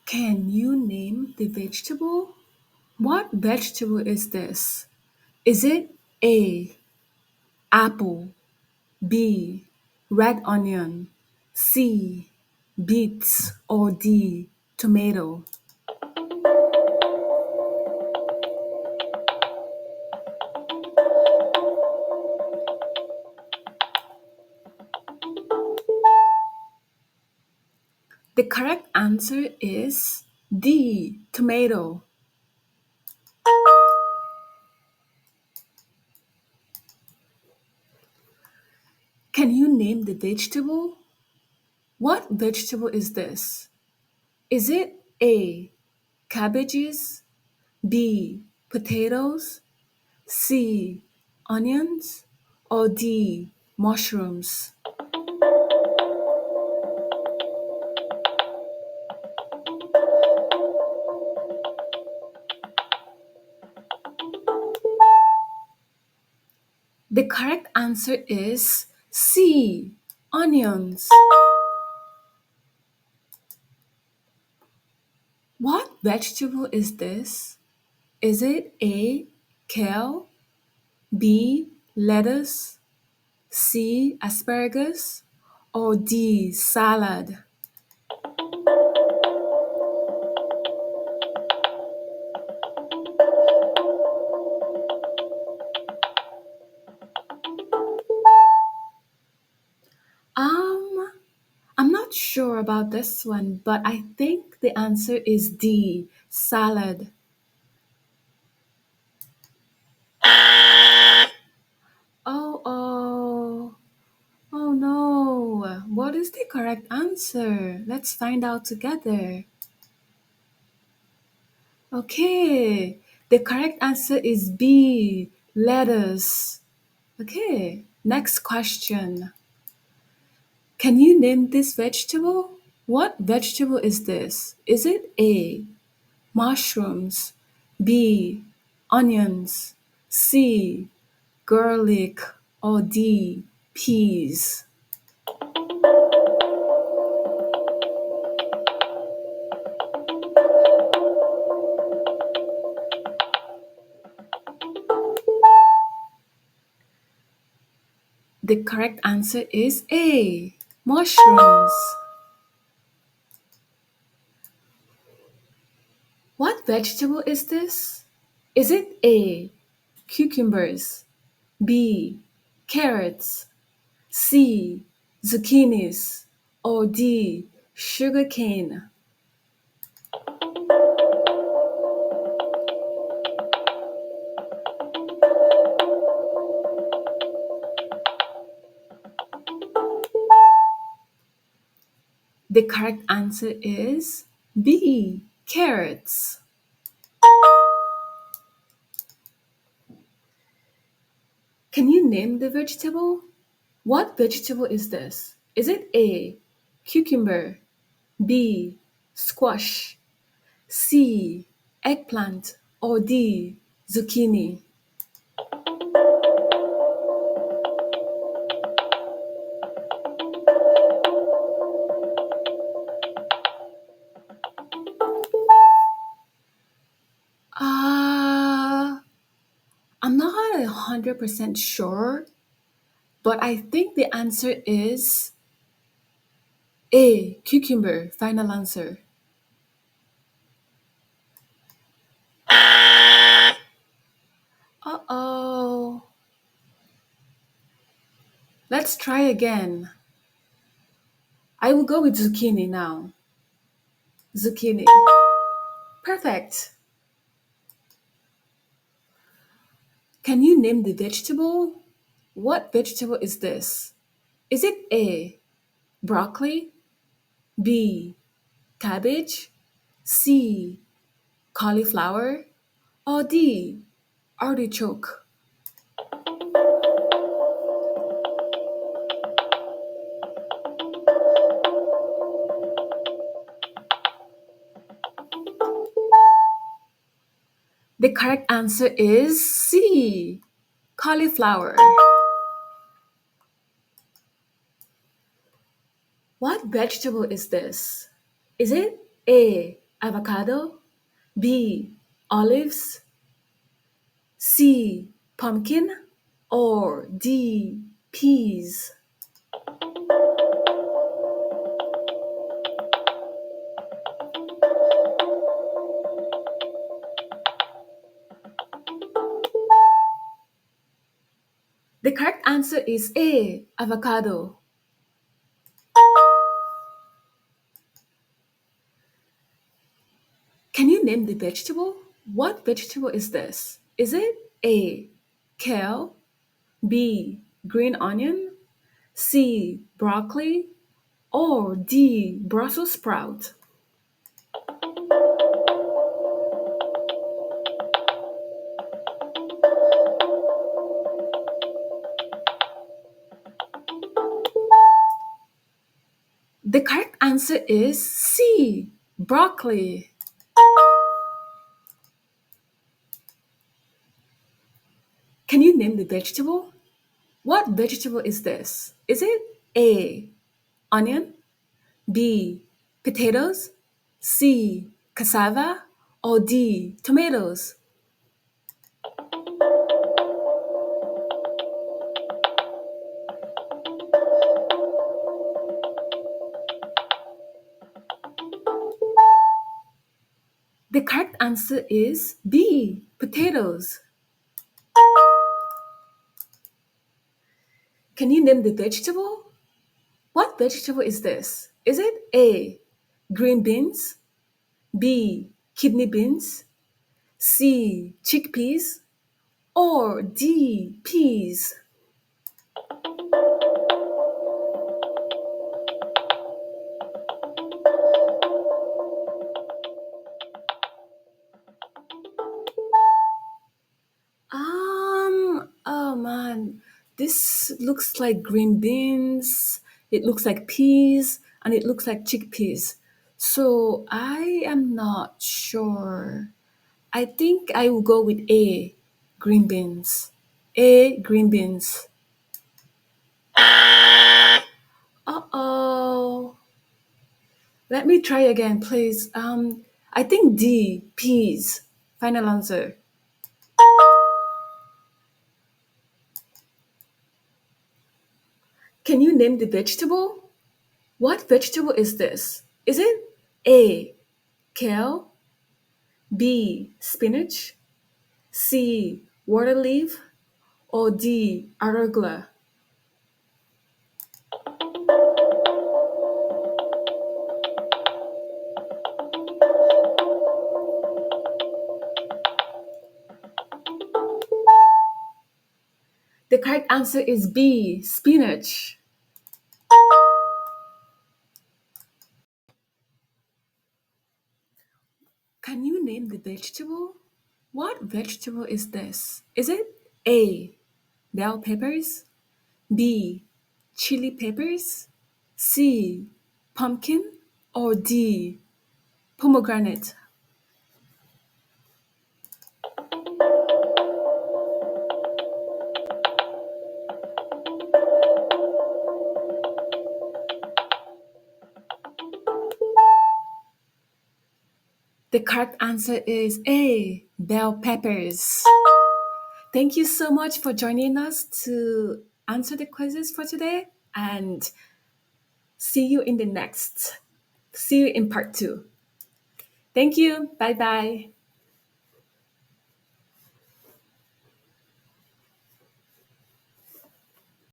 Can you name the vegetable? What vegetable is this? Is it A, apple, B, red onion, C, beets, or D, tomato? The correct answer is D, tomato. Can you name the vegetable? What vegetable is this? Is it A, cabbages, B, potatoes, C, onions, or D, mushrooms? The correct answer is C, onions. What vegetable is this? Is it A, kale, B, lettuce, C, asparagus, or D, salad? Um, I'm not sure about this one, but I think the answer is D, salad. Oh, oh, oh no. What is the correct answer? Let's find out together. Okay, the correct answer is B, lettuce. Okay, next question. Can you name this vegetable? What vegetable is this? Is it A, mushrooms, B, onions, C, garlic, or D, peas? The correct answer is A, mushrooms. What vegetable is this? Is it A, cucumbers, B, carrots, C, zucchinis, or D, sugarcane? The correct answer is B, carrots. Can you name the vegetable? What vegetable is this? Is it A, cucumber, B, squash, C, eggplant, or D, zucchini? Uh, I'm not 100% sure, but I think the answer is A, cucumber. Final answer. Uh-oh. Let's try again. I will go with zucchini now. Zucchini. Perfect. Can you name the vegetable? What vegetable is this? Is it A, broccoli, B, cabbage, C, cauliflower, or D, artichoke? The correct answer is C, cauliflower. What vegetable is this? Is it A, avocado, B. olives, C. pumpkin, or D. peas? The correct answer is A. avocado. Can you name the vegetable? What vegetable is this? Is it A. kale, B. green onion, C. broccoli, or D. Brussels sprout? The correct answer is C. broccoli. Can you name the vegetable? What vegetable is this? Is it A. onion, B. potatoes, C. cassava, or D. tomatoes? The correct answer is B. potatoes. Can you name the vegetable? What vegetable is this? Is it A. green beans, B. kidney beans, C. chickpeas, or D. peas? Oh man, this looks like green beans, it looks like peas, and it looks like chickpeas. So I am not sure. I think I will go with A, green beans. A, green beans. Uh-oh. Let me try again, please. I think D, peas. Final answer. Can you name the vegetable? What vegetable is this? Is it A, kale, B, spinach, C, water leaf, or D, arugula? The correct answer is B, spinach. Can you name the vegetable? What vegetable is this? Is it A, bell peppers, B, chili peppers, C, pumpkin, or D, pomegranate? The correct answer is A, bell peppers. Thank you so much for joining us to answer the quizzes for today, and see you in the next. See you in part two. Thank you. Bye bye.